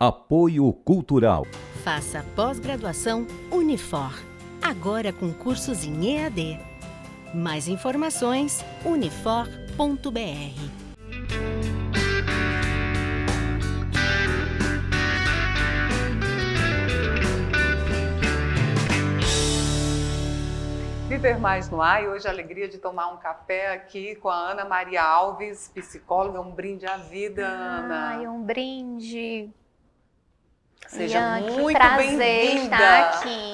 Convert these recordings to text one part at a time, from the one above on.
Apoio Cultural. Faça pós-graduação Unifor, agora com cursos em EAD. Mais informações, unifor.br. Viver Mais no Ar, e hoje a alegria de tomar um café aqui com a Ana Maria Alves, psicóloga. Um brinde à vida, Ana. Ai, um brinde. Seja Ian, muito que prazer bem-vinda. estar aqui.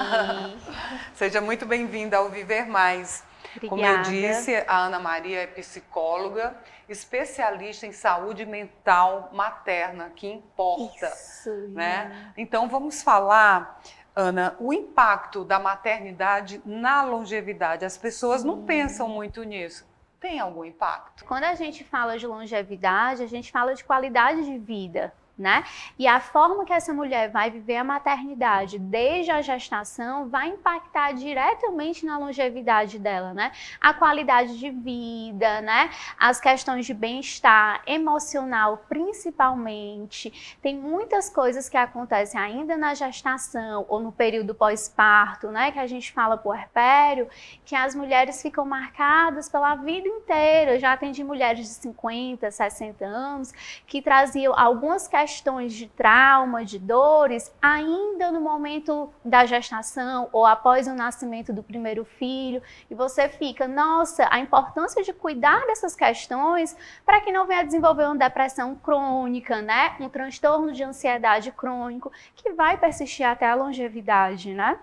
Seja muito bem-vinda ao Viver Mais. Obrigada. Como eu disse, a Ana Maria é psicóloga, especialista em saúde mental materna, que importa. Isso, né? Então vamos falar, Ana, o impacto da maternidade na longevidade. As pessoas não pensam muito nisso. Tem algum impacto? Quando a gente fala de longevidade, a gente fala de qualidade de vida, né? E a forma que essa mulher vai viver a maternidade desde a gestação vai impactar diretamente na longevidade dela, né? A qualidade de vida, né? As questões de bem-estar emocional, principalmente. Tem muitas coisas que acontecem ainda na gestação ou no período pós-parto, né? Que a gente fala puerpério, que as mulheres ficam marcadas pela vida inteira. Eu já atendi mulheres de 50, 60 anos que traziam algumas questões de trauma, de dores, ainda no momento da gestação ou após o nascimento do primeiro filho, e você fica, nossa, a importância de cuidar dessas questões para que não venha a desenvolver uma depressão crônica, né? Um transtorno de ansiedade crônico, que vai persistir até a longevidade, né?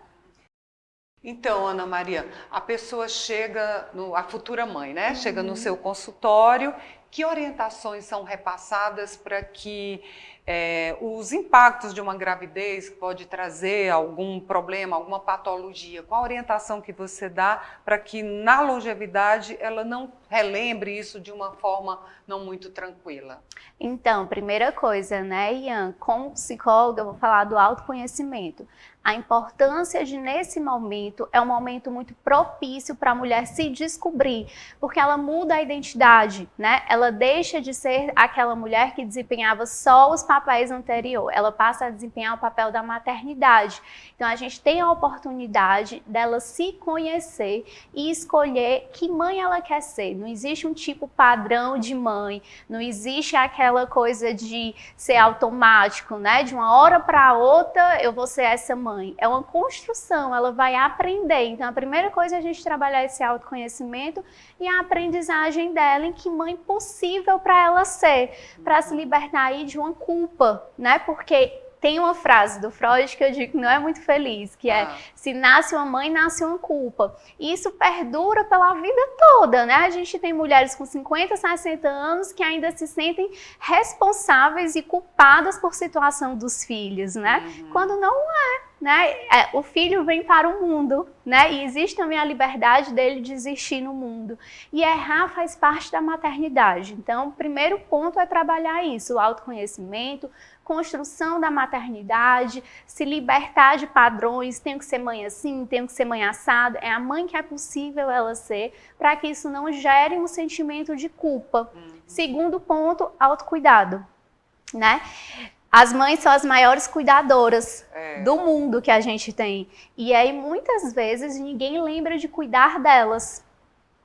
Então, Ana Maria, a pessoa chega, a futura mãe, né? Chega no seu consultório. Que orientações são repassadas para que os impactos de uma gravidez que pode trazer algum problema, alguma patologia, qual a orientação que você dá para que na longevidade ela não relembre isso de uma forma não muito tranquila? Então, primeira coisa, né, Ian, como psicóloga, eu vou falar do autoconhecimento. A importância de, nesse momento, é um momento muito propício para a mulher se descobrir, porque ela muda a identidade, né? Ela deixa de ser aquela mulher que desempenhava só os papéis anteriores, ela passa a desempenhar o papel da maternidade. Então, a gente tem a oportunidade dela se conhecer e escolher que mãe ela quer ser. Não existe um tipo padrão de mãe, não existe aquela coisa de ser automático, né? De uma hora para outra eu vou ser essa mãe. É uma construção, ela vai aprender. Então, a primeira coisa é a gente trabalhar esse autoconhecimento e a aprendizagem dela em que mãe possível para ela ser, para se libertar aí de uma culpa, né? Porque tem uma frase do Freud que eu digo que não é muito feliz, que é, se nasce uma mãe, nasce uma culpa. E isso perdura pela vida toda, né? A gente tem mulheres com 50, 60 anos que ainda se sentem responsáveis e culpadas por situação dos filhos, né? Quando não é. Né? O filho vem para o mundo, né? E existe também a liberdade dele de existir no mundo. E errar faz parte da maternidade. Então, o primeiro ponto é trabalhar isso, o autoconhecimento, construção da maternidade, se libertar de padrões, tenho que ser mãe assim, tenho que ser mãe assada. É a mãe que é possível ela ser, para que isso não gere um sentimento de culpa. Segundo ponto, autocuidado, né? As mães são as maiores cuidadoras do mundo que a gente tem. E aí, muitas vezes, ninguém lembra de cuidar delas.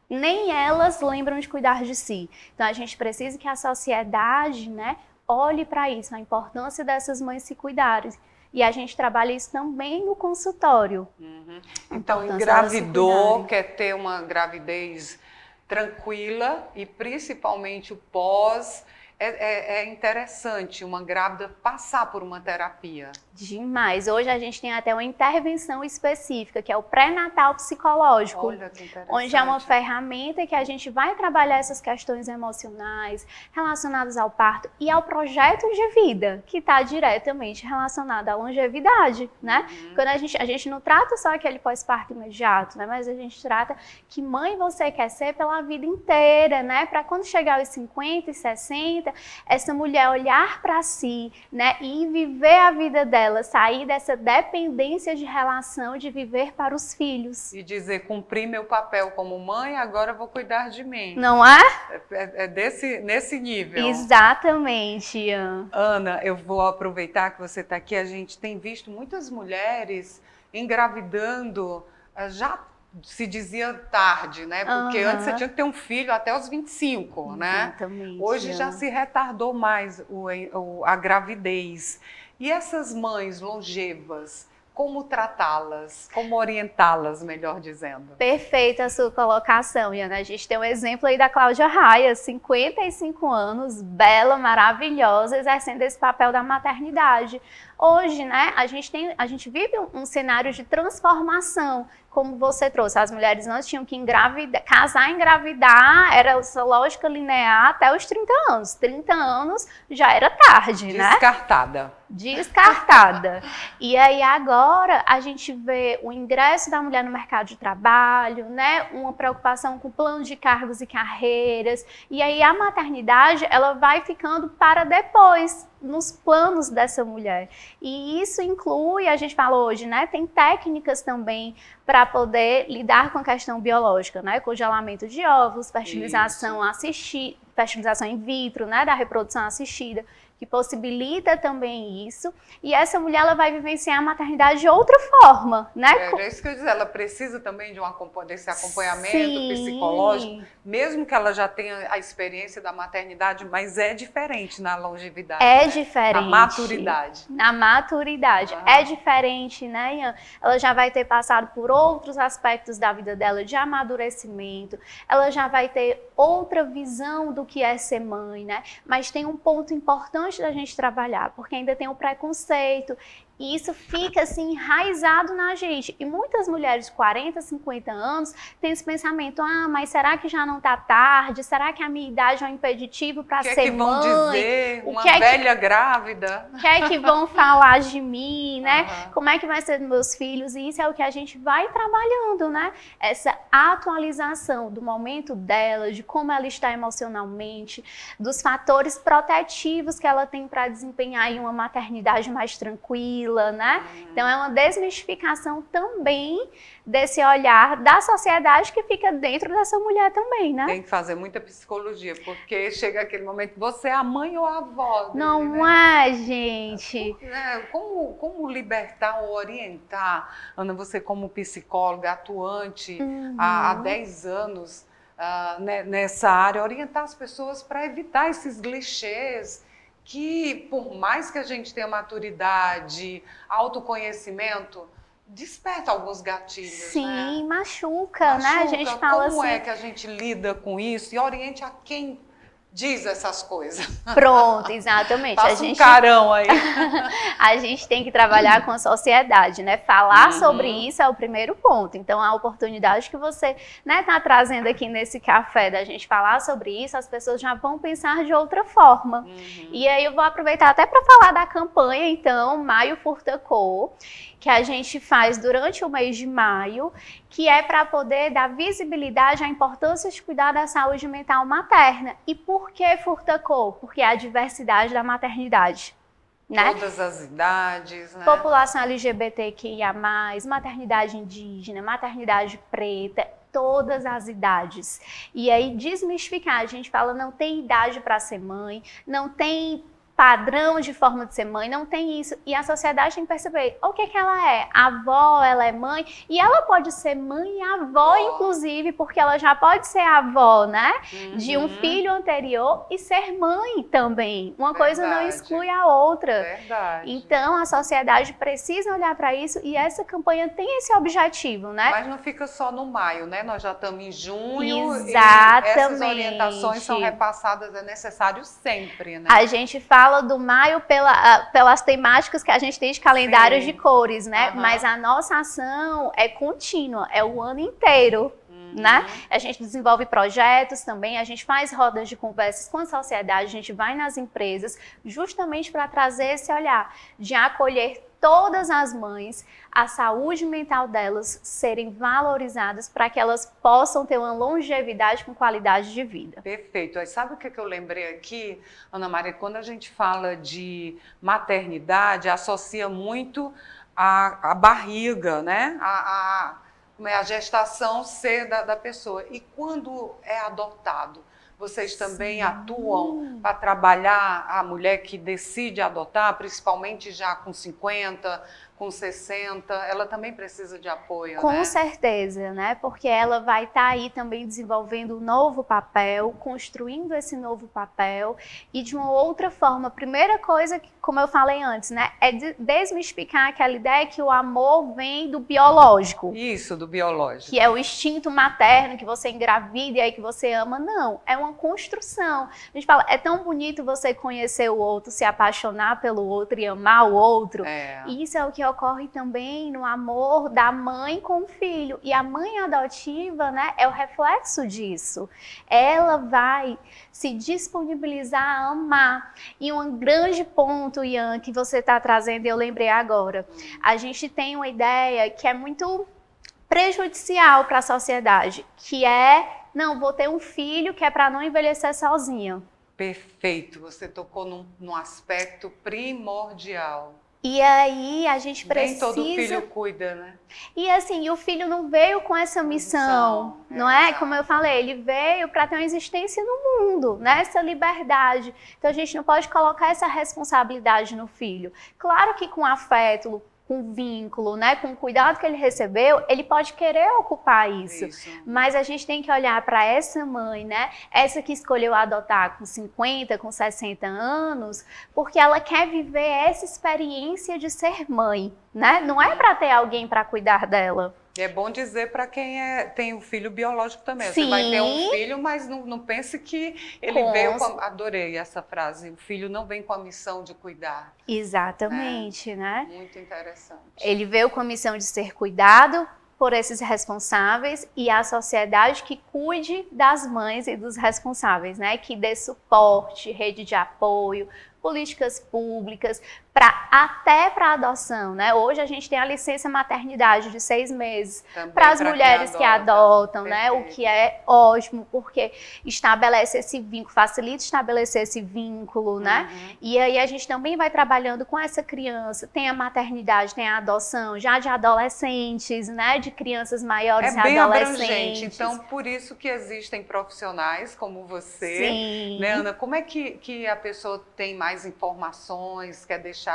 Nem elas lembram de cuidar de si. Então, a gente precisa que a sociedade, né, olhe para isso, a importância dessas mães se cuidarem. E a gente trabalha isso também no consultório. Então, engravidou, quer ter uma gravidez tranquila e principalmente o pós. É interessante uma grávida passar por uma terapia. Demais. Hoje a gente tem até uma intervenção específica, que é o pré-natal psicológico. Olha que interessante. Onde é uma ferramenta que a gente vai trabalhar essas questões emocionais relacionadas ao parto e ao projeto de vida, que está diretamente relacionado à longevidade, né? Quando a gente não trata só aquele pós-parto imediato, né? Mas a gente trata que mãe você quer ser pela vida inteira, né? Para quando chegar aos 50 e 60, ferramenta, essa mulher olhar para si, né, e viver a vida dela, sair dessa dependência de relação, de viver para os filhos. E dizer, cumpri meu papel como mãe, agora eu vou cuidar de mim. Não é? Nesse nível. Exatamente, Ian. Ana, eu vou aproveitar que você está aqui. A gente tem visto muitas mulheres engravidando, já se dizia tarde, né? Porque antes você tinha que ter um filho até os 25, né? Exatamente. Hoje já se retardou mais a gravidez. E essas mães longevas, como tratá-las? Como orientá-las, melhor dizendo? Perfeita a sua colocação, Iana. A gente tem um exemplo aí da Cláudia Raia, 55 anos, bela, maravilhosa, exercendo esse papel da maternidade. Hoje, né, a gente vive um cenário de transformação, como você trouxe. As mulheres antes tinham que engravidar, casar, engravidar, era essa lógica linear até os 30 anos. 30 anos já era tarde, né? Descartada. E aí agora a gente vê o ingresso da mulher no mercado de trabalho, né? Uma preocupação com plano de cargos e carreiras. E aí a maternidade, ela vai ficando para depois, nos planos dessa mulher. E isso inclui, a gente falou hoje, né? Tem técnicas também para poder lidar com a questão biológica, né? Congelamento de óvulos, fertilização assistida, fertilização in vitro, né? Da reprodução assistida, que possibilita também isso, e essa mulher ela vai vivenciar a maternidade de outra forma, né? É isso que eu ia dizer, ela precisa também desse acompanhamento psicológico, mesmo que ela já tenha a experiência da maternidade, mas é diferente na longevidade. É, né? diferente. Na maturidade. Na maturidade. É diferente, né, Ian? Ela já vai ter passado por outros aspectos da vida dela de amadurecimento, ela já vai ter outra visão do que é ser mãe, né? Mas tem um ponto importante da gente trabalhar, porque ainda tem o preconceito, e isso fica assim enraizado na gente. E muitas mulheres de 40, 50 anos têm esse pensamento: ah, mas será que já não está tarde? Será que a minha idade é um impeditivo para ser mãe? O que é que vão dizer? Uma velha grávida? O que é que vão falar de mim, né? Como é que vai ser dos meus filhos? E isso é o que a gente vai trabalhando, né? Essa atualização do momento dela, de como ela está emocionalmente, dos fatores protetivos que ela tem para desempenhar em uma maternidade mais tranquila, né? Então é uma desmistificação também desse olhar da sociedade que fica dentro dessa mulher também, né? Tem que fazer muita psicologia, porque chega aquele momento, você é a mãe ou a avó dele, não né? É, gente? Como libertar ou orientar, Ana, você como psicóloga atuante há 10 anos nessa área, orientar as pessoas para evitar esses clichês que, por mais que a gente tenha maturidade, autoconhecimento, desperta alguns gatilhos. Sim, né? Machuca, né? A gente fala como assim... é que a gente lida com isso e oriente a quem diz essas coisas? Pronto, exatamente. Passa um carão aí. A gente tem que trabalhar com a sociedade, né? Falar sobre isso é o primeiro ponto. Então, a oportunidade que você, né, tá trazendo aqui nesse café da gente falar sobre isso, as pessoas já vão pensar de outra forma. E aí eu vou aproveitar até para falar da campanha, então, Maio Furta Cor, que a gente faz durante o mês de maio, que é para poder dar visibilidade à importância de cuidar da saúde mental materna. E por que Furta Cor? Porque é a diversidade da maternidade. Né? Todas as idades, né? População LGBTQIA+, maternidade indígena, maternidade preta, todas as idades. E aí desmistificar, a gente fala, não tem idade para ser mãe, não tem padrão de forma de ser mãe, não tem isso. E a sociedade tem que perceber o que ela é. A avó, ela é mãe, e ela pode ser mãe e avó, inclusive, porque ela já pode ser avó, né? De um filho anterior e ser mãe também. Uma coisa não exclui a outra. Verdade. Então, a sociedade precisa olhar para isso, e essa campanha tem esse objetivo, né? Mas não fica só no maio, né? Nós já estamos em junho. Exatamente. E essas orientações são repassadas, é necessário sempre, né? A gente fala do maio pelas temáticas que a gente tem de calendários de cores, né? Mas a nossa ação é contínua, é o ano inteiro. né? A gente desenvolve projetos também, a gente faz rodas de conversas com a sociedade, a gente vai nas empresas justamente para trazer esse olhar de acolher todas as mães, a saúde mental delas serem valorizadas para que elas possam ter uma longevidade com qualidade de vida. Perfeito. Aí sabe o que eu lembrei aqui, Ana Maria? Quando a gente fala de maternidade, associa muito a barriga, né? A gestação ser da pessoa. E quando é adotado, vocês também atuam para trabalhar a mulher que decide adotar, principalmente já com 50, com 60, ela também precisa de apoio, Com né? certeza, né? Porque ela vai estar aí também desenvolvendo um novo papel, construindo esse novo papel e de uma outra forma. A primeira coisa, como eu falei antes, né? É desmistificar aquela ideia que o amor vem do biológico. Isso, do biológico. Que é o instinto materno, que você engravida e aí que você ama. Não, é uma construção. A gente fala, é tão bonito você conhecer o outro, se apaixonar pelo outro e amar o outro. E isso é o que ocorre também no amor da mãe com o filho. E a mãe adotiva, né, é o reflexo disso. Ela vai se disponibilizar a amar. E um grande ponto, Ian, que você está trazendo, eu lembrei agora. A gente tem uma ideia que é muito prejudicial para a sociedade, que é, não, vou ter um filho que é para não envelhecer sozinha. Perfeito, você tocou num aspecto primordial. E aí a gente precisa... Nem todo filho cuida, né? E assim, o filho não veio com essa missão, não é? Como eu falei, ele veio para ter uma existência no mundo, né? Essa liberdade. Então a gente não pode colocar essa responsabilidade no filho. Claro que com afeto, com vínculo, né, com o cuidado que ele recebeu, ele pode querer ocupar isso. Mas a gente tem que olhar para essa mãe, né, essa que escolheu adotar com 50, com 60 anos, porque ela quer viver essa experiência de ser mãe, né? Não é para ter alguém para cuidar dela. E é bom dizer para quem tem um filho biológico também. Sim. Você vai ter um filho, mas não pense que ele veio com... Adorei essa frase. O filho não vem com a missão de cuidar. Exatamente, né? Muito interessante. Ele veio com a missão de ser cuidado por esses responsáveis e a sociedade que cuide das mães e dos responsáveis, né? Que dê suporte, rede de apoio, políticas públicas, até para adoção, né? Hoje a gente tem a licença maternidade de 6 meses para as mulheres que adotam, né? O que é ótimo, porque estabelece esse vínculo, facilita estabelecer esse vínculo, né? E aí a gente também vai trabalhando com essa criança. Tem a maternidade, tem a adoção, já de adolescentes, né? De crianças maiores e bem adolescentes. Abrangente. Então, por isso que existem profissionais como você, Sim. né, Ana? Como é que a pessoa tem mais informações, quer deixar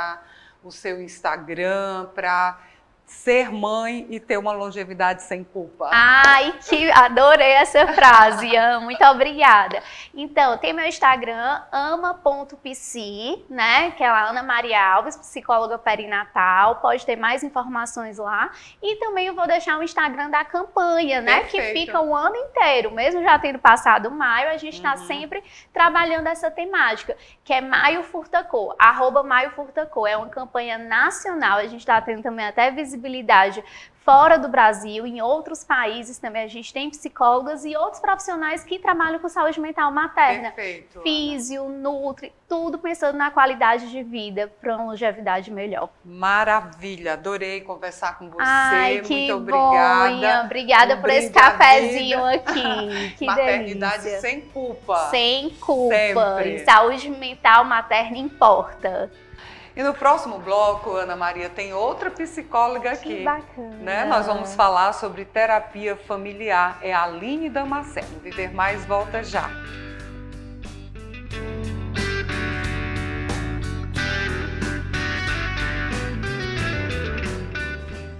o seu Instagram para ser mãe e ter uma longevidade sem culpa? Ai, que adorei essa frase, Ian, muito obrigada. Então, tem meu Instagram, ama.psi, né, que é a Ana Maria Alves, psicóloga perinatal, pode ter mais informações lá. E também eu vou deixar o Instagram da campanha, né, Perfeito. que fica o ano inteiro, mesmo já tendo passado maio, a gente está sempre trabalhando essa temática, que é Maio Furta Cor, @Maio Furta Cor. É uma campanha nacional, a gente está tendo também até visibilidade fora do Brasil, em outros países também a gente tem psicólogas e outros profissionais que trabalham com saúde mental materna. Perfeito, Físio, nutri, tudo pensando na qualidade de vida para uma longevidade melhor. Maravilha, adorei conversar com você. Ai, que muito obrigada. bom, Ian. Obrigada por esse cafezinho aqui. Que Maternidade delícia. sem culpa. Sem culpa. Sempre. E saúde mental materna importa. E no próximo bloco, Ana Maria, tem outra psicóloga aqui. Que bacana. Né? Nós vamos falar sobre terapia familiar. É a Aline Damasceno. Viver Mais volta já.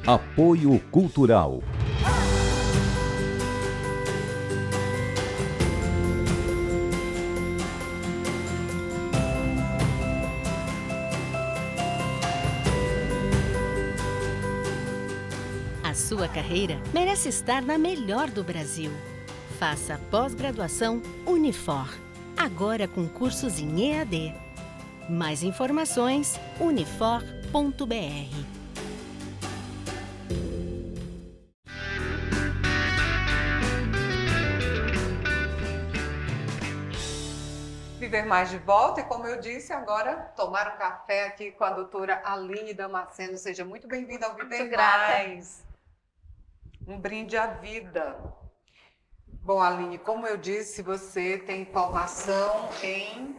Apoio Cultural. A sua carreira merece estar na melhor do Brasil. Faça pós-graduação Unifor, agora com cursos em EAD. Mais informações, unifor.br. ver mais de volta e, como eu disse, agora tomar um café aqui com a doutora Aline Damasceno. Seja muito bem-vinda ao Viver Mais. Um brinde à vida. Bom, Aline, como eu disse, você tem formação em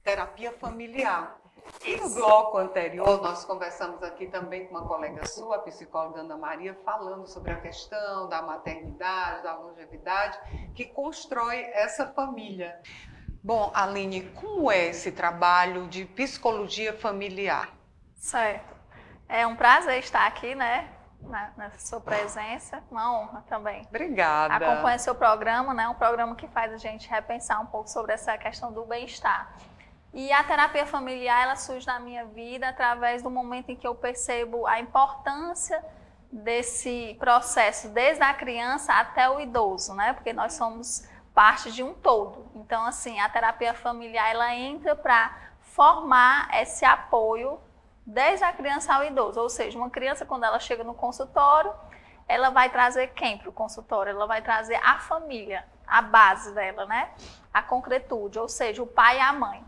terapia familiar. E no bloco anterior, nós conversamos aqui também com uma colega sua, a psicóloga Ana Maria, falando sobre a questão da maternidade, da longevidade, que constrói essa família. Bom, Aline, como é esse trabalho de psicologia familiar? Certo. É um prazer estar aqui, né, na sua presença, uma honra também. Obrigada. Acompanho seu programa, né, um programa que faz a gente repensar um pouco sobre essa questão do bem-estar. E a terapia familiar, ela surge na minha vida através do momento em que eu percebo a importância desse processo, desde a criança até o idoso, né, porque nós somos parte de um todo. Então, assim, a terapia familiar, ela entra para formar esse apoio desde a criança ao idoso. Ou seja, uma criança, quando ela chega no consultório, ela vai trazer quem para o consultório? Ela vai trazer a família, a base dela, né? A concretude, ou seja, o pai e a mãe.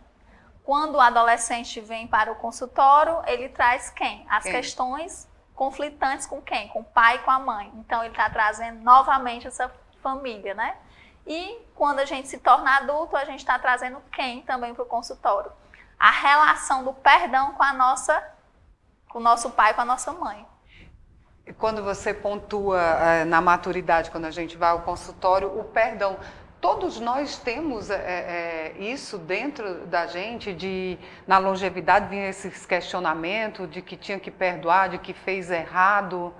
Quando o adolescente vem para o consultório, ele traz quem? As questões conflitantes com quem? Com o pai e com a mãe. Então, ele está trazendo novamente essa família, né? E quando a gente se torna adulto, a gente está trazendo quem também para o consultório? A relação do perdão com o nosso pai e com a nossa mãe. E quando você pontua na maturidade, quando a gente vai ao consultório, o perdão, todos nós temos isso dentro da gente, na longevidade vinha esses questionamentos de que tinha que perdoar, de que fez errado.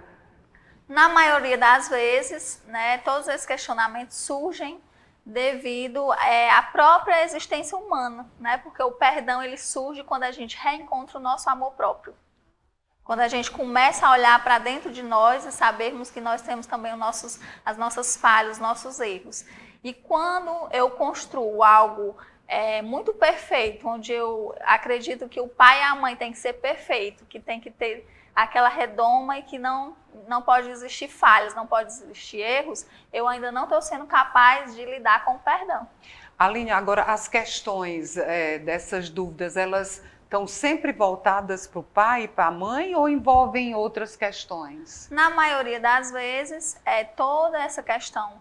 Na maioria das vezes, né, todos esses questionamentos surgem devido à própria existência humana, né? Porque o perdão ele surge quando a gente reencontra o nosso amor próprio. Quando a gente começa a olhar para dentro de nós e sabermos que nós temos também as nossas falhas, os nossos erros. E quando eu construo algo muito perfeito, onde eu acredito que o pai e a mãe têm que ser perfeito, que tem que ter aquela redoma e que não pode existir falhas, não pode existir erros, eu ainda não estou sendo capaz de lidar com o perdão. Aline, agora as questões dessas dúvidas, elas estão sempre voltadas para o pai e para a mãe ou envolvem outras questões? Na maioria das vezes, toda essa questão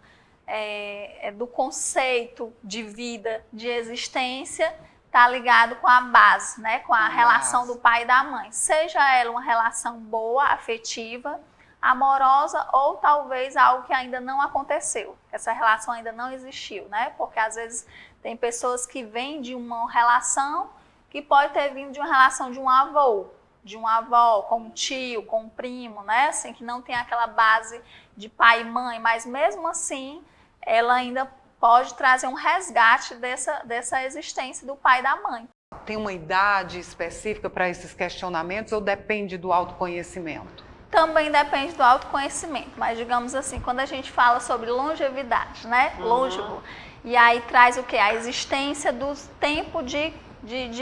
do conceito de vida, de existência, está ligado com a base, né? Com a relação do pai e da mãe. Seja ela uma relação boa, afetiva, amorosa ou talvez algo que ainda não aconteceu. Essa relação ainda não existiu, né? Porque às vezes tem pessoas que vêm de uma relação que pode ter vindo de uma relação de um avô, de uma avó, com um tio, com um primo, né? Assim, que não tem aquela base de pai e mãe, mas mesmo assim ela ainda pode trazer um resgate dessa existência do pai e da mãe. Tem uma idade específica para esses questionamentos ou depende do autoconhecimento? Também depende do autoconhecimento, mas digamos assim, quando a gente fala sobre longevidade, né? Longevo, e aí traz o quê? A existência do tempo de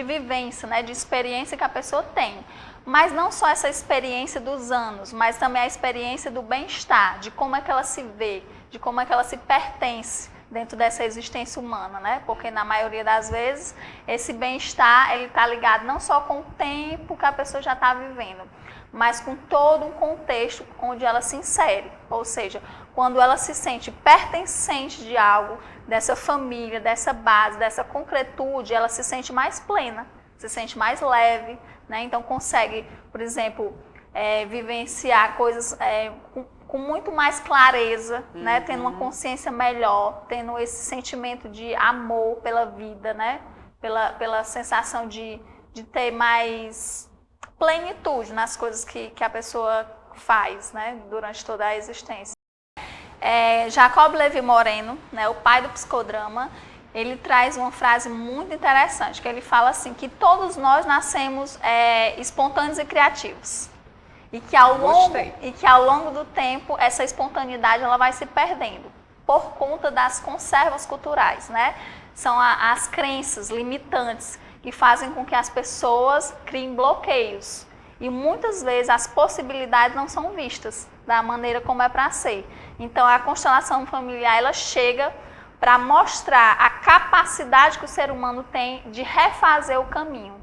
vivência, né? De experiência que a pessoa tem. Mas não só essa experiência dos anos, mas também a experiência do bem-estar, de como é que ela se vê, de como é que ela se pertence dentro dessa existência humana, né? Porque na maioria das vezes esse bem-estar ele está ligado não só com o tempo que a pessoa já está vivendo, mas com todo um contexto onde ela se insere. Ou seja, quando ela se sente pertencente de algo, dessa família, dessa base, dessa concretude, ela se sente mais plena, se sente mais leve, né? Então consegue, por exemplo, vivenciar coisas com muito mais clareza, né? Tendo uma consciência melhor, tendo esse sentimento de amor pela vida, né? Pela sensação de ter mais plenitude nas coisas que a pessoa faz, né? Durante toda a existência. Jacob Levi Moreno, né? O pai do psicodrama, ele traz uma frase muito interessante, que ele fala assim, que todos nós nascemos espontâneos e criativos. E que ao longo do tempo, essa espontaneidade ela vai se perdendo por conta das conservas culturais, né? São as crenças limitantes que fazem com que as pessoas criem bloqueios. E muitas vezes as possibilidades não são vistas da maneira como é para ser. Então a constelação familiar ela chega para mostrar a capacidade que o ser humano tem de refazer o caminho,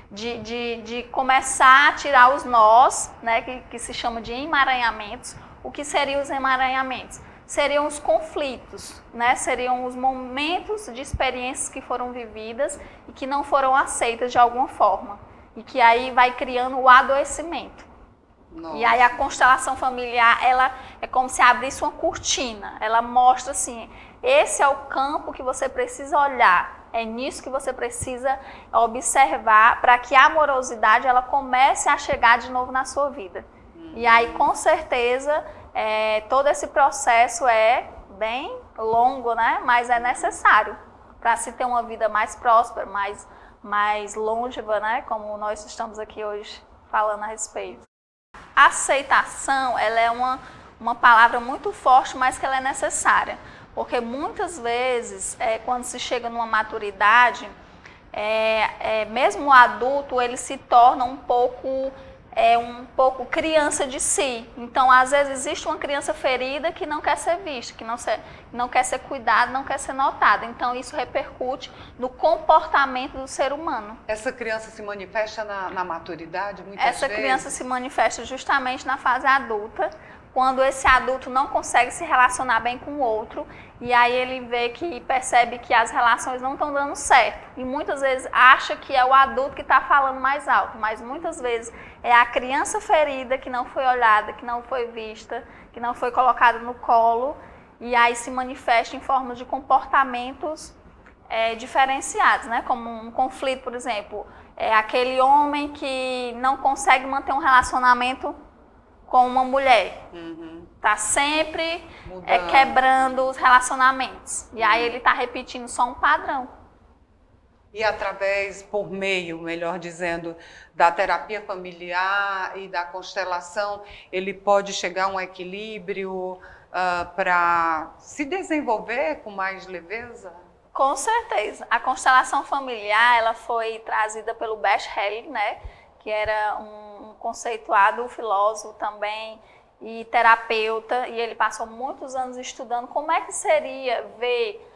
de começar a tirar os nós, né, que se chama de emaranhamentos. O que seriam os emaranhamentos? Seriam os conflitos, né? Seriam os momentos de experiências que foram vividas e que não foram aceitas de alguma forma. E que aí vai criando o adoecimento. Nossa. E aí a constelação familiar, ela é como se abrisse uma cortina. Ela mostra assim, esse é o campo que você precisa olhar. É nisso que você precisa observar para que a amorosidade ela comece a chegar de novo na sua vida. E aí, com certeza, todo esse processo é bem longo, né? Mas é necessário para se ter uma vida mais próspera, mais longeva, né? Como nós estamos aqui hoje falando a respeito. Aceitação, ela é uma palavra muito forte, mas que ela é necessária. Porque muitas vezes, quando se chega numa maturidade, mesmo o adulto, ele se torna um pouco criança de si. Então, às vezes, existe uma criança ferida que não quer ser vista, que não quer ser cuidada, não quer ser notada. Então, isso repercute no comportamento do ser humano. Essa criança se manifesta na maturidade, muitas vezes? Essa criança se manifesta justamente na fase adulta, quando esse adulto não consegue se relacionar bem com o outro, e aí ele percebe que as relações não estão dando certo. E muitas vezes acha que é o adulto que está falando mais alto, mas muitas vezes é a criança ferida que não foi olhada, que não foi vista, que não foi colocada no colo, e aí se manifesta em forma de comportamentos diferenciados, né? Como um conflito, por exemplo, aquele homem que não consegue manter um relacionamento com uma mulher. Tá sempre quebrando os relacionamentos. E aí ele tá repetindo só um padrão. E por meio, melhor dizendo, da terapia familiar e da constelação, ele pode chegar a um equilíbrio para se desenvolver com mais leveza? Com certeza. A constelação familiar, ela foi trazida pelo Bert Helling, né? Que era um conceituado filósofo também e terapeuta, e ele passou muitos anos estudando como é que seria ver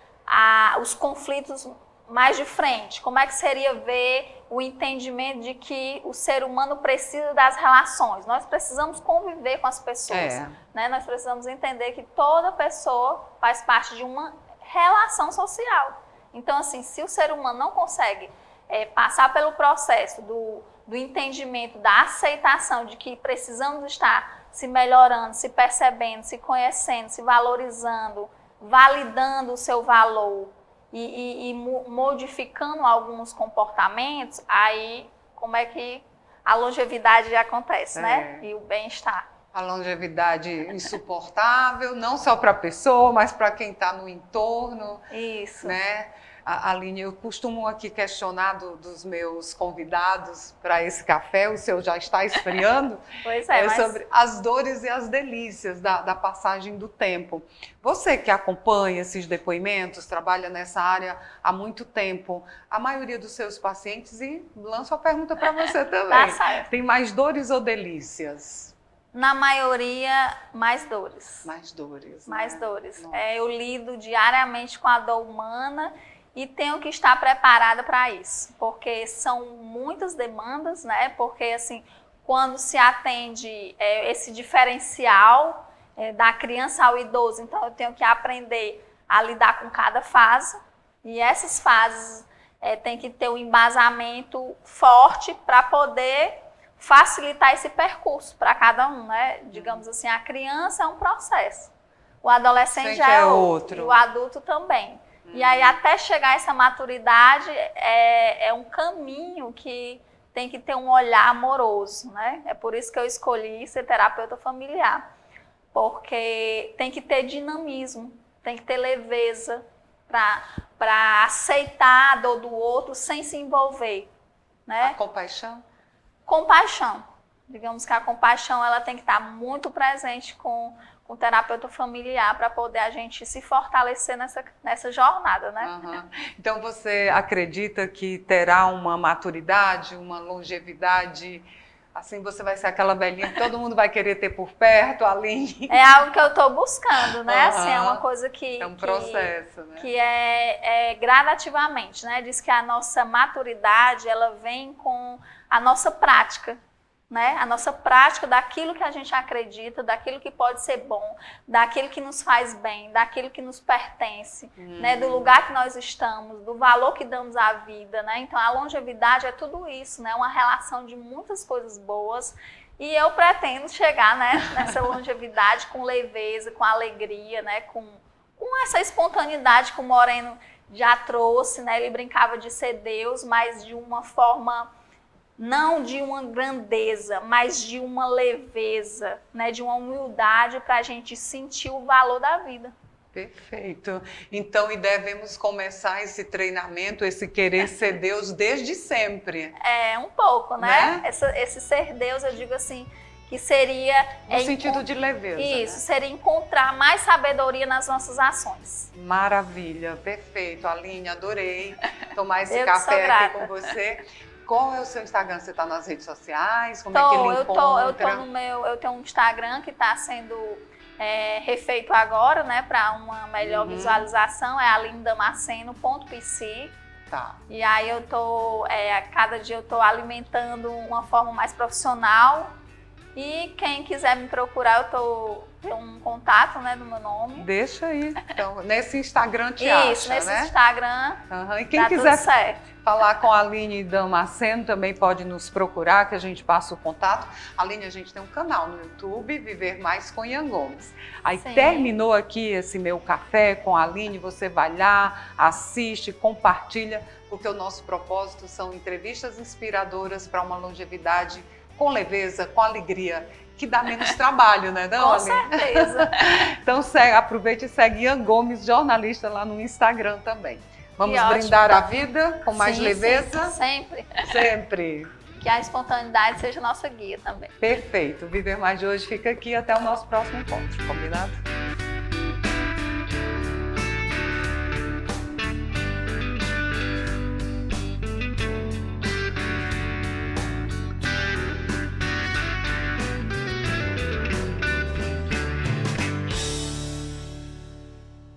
os conflitos mais de frente, como é que seria ver o entendimento de que o ser humano precisa das relações. Nós precisamos conviver com as pessoas, né? Nós precisamos entender que toda pessoa faz parte de uma relação social. Então, assim, se o ser humano não consegue passar pelo processo do entendimento, da aceitação de que precisamos estar se melhorando, se percebendo, se conhecendo, se valorizando, validando o seu valor e modificando alguns comportamentos, aí como é que a longevidade acontece, né? E o bem-estar. A longevidade insuportável, não só para a pessoa, mas para quem está no entorno. Isso. Né? Aline, eu costumo aqui questionar dos meus convidados para esse café, o seu já está esfriando, pois mas... sobre as dores e as delícias da passagem do tempo. Você que acompanha esses depoimentos, trabalha nessa área há muito tempo, a maioria dos seus pacientes, e lanço a pergunta para você também, tem mais dores ou delícias? Na maioria, mais dores. Mais dores. Mais dores. Eu lido diariamente com a dor humana e tenho que estar preparada para isso, porque são muitas demandas, né? Porque, assim, quando se atende esse diferencial da criança ao idoso, então eu tenho que aprender a lidar com cada fase, e essas fases tem que ter um embasamento forte para poder facilitar esse percurso para cada um, né? Digamos assim, a criança é um processo, o adolescente já é outro, e o adulto também. E aí, até chegar a essa maturidade, é um caminho que tem que ter um olhar amoroso, né? É por isso que eu escolhi ser terapeuta familiar, porque tem que ter dinamismo, tem que ter leveza para aceitar a dor do outro sem se envolver, né? A compaixão? Compaixão. Digamos que a compaixão ela tem que estar muito presente com o terapeuta familiar para poder a gente se fortalecer nessa jornada, né? Então você acredita que terá uma maturidade, uma longevidade Assim você vai ser aquela velhinha que todo mundo vai querer ter por perto, Aline. É algo que eu estou buscando, né? Assim, é uma Aham. coisa que... É um processo, né? Que é gradativamente, né? Diz que a nossa maturidade, ela vem com a nossa prática, né? A nossa prática daquilo que a gente acredita, daquilo que pode ser bom, daquilo que nos faz bem, daquilo que nos pertence, né? Do lugar que nós estamos, do valor que damos à vida, né? Então, a longevidade é tudo isso, né? Uma relação de muitas coisas boas. E eu pretendo chegar, né, nessa longevidade com leveza, com alegria, né? Com essa espontaneidade que o Moreno já trouxe, né? Ele brincava de ser Deus, mas de uma forma... não de uma grandeza, mas de uma leveza, né? De uma humildade para a gente sentir o valor da vida. Perfeito. Então, e devemos começar esse treinamento, esse querer ser Deus desde sempre. É, um pouco, né? Né? Esse ser Deus, eu digo assim, que seria... No sentido de leveza. Isso, seria encontrar mais sabedoria nas nossas ações. Maravilha, perfeito. Aline, adorei tomar esse Eu que sou café aqui grata. com você. Qual é o seu Instagram? Você está nas redes sociais? Como é Então, que ele encontra? eu tenho um Instagram que está sendo refeito agora, né, para uma melhor visualização, é alinedamaceno.pc. Tá. E aí eu tô, cada dia eu tô alimentando uma forma mais profissional. E quem quiser me procurar, tem um contato, né, do meu nome. Deixa aí. Então, nesse Instagram te acha, Isso, nesse né? Instagram. Aham. E quem Tá quiser tudo certo. falar com a Aline Damasceno também pode nos procurar, que a gente passa o contato. Aline, a gente tem um canal no YouTube, Viver Mais com Ian Gomes. Aí Sim. terminou aqui esse meu café com a Aline, você vai lá, assiste, compartilha, porque o nosso propósito são entrevistas inspiradoras para uma longevidade com leveza, com alegria, que dá menos trabalho, né, não, Com Aline? certeza. Então aproveite e segue Ian Gomes, jornalista, lá no Instagram também. Vamos Que ótimo. brindar a vida com mais Sim, leveza? sim, sempre. Sempre. Que a espontaneidade seja nossa guia também. Perfeito. O Viver Mais de hoje fica aqui. Até o nosso próximo encontro. Combinado?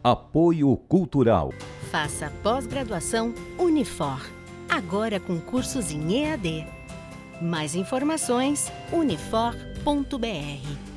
Apoio Cultural. Faça pós-graduação Unifor, agora com cursos em EAD. Mais informações unifor.br.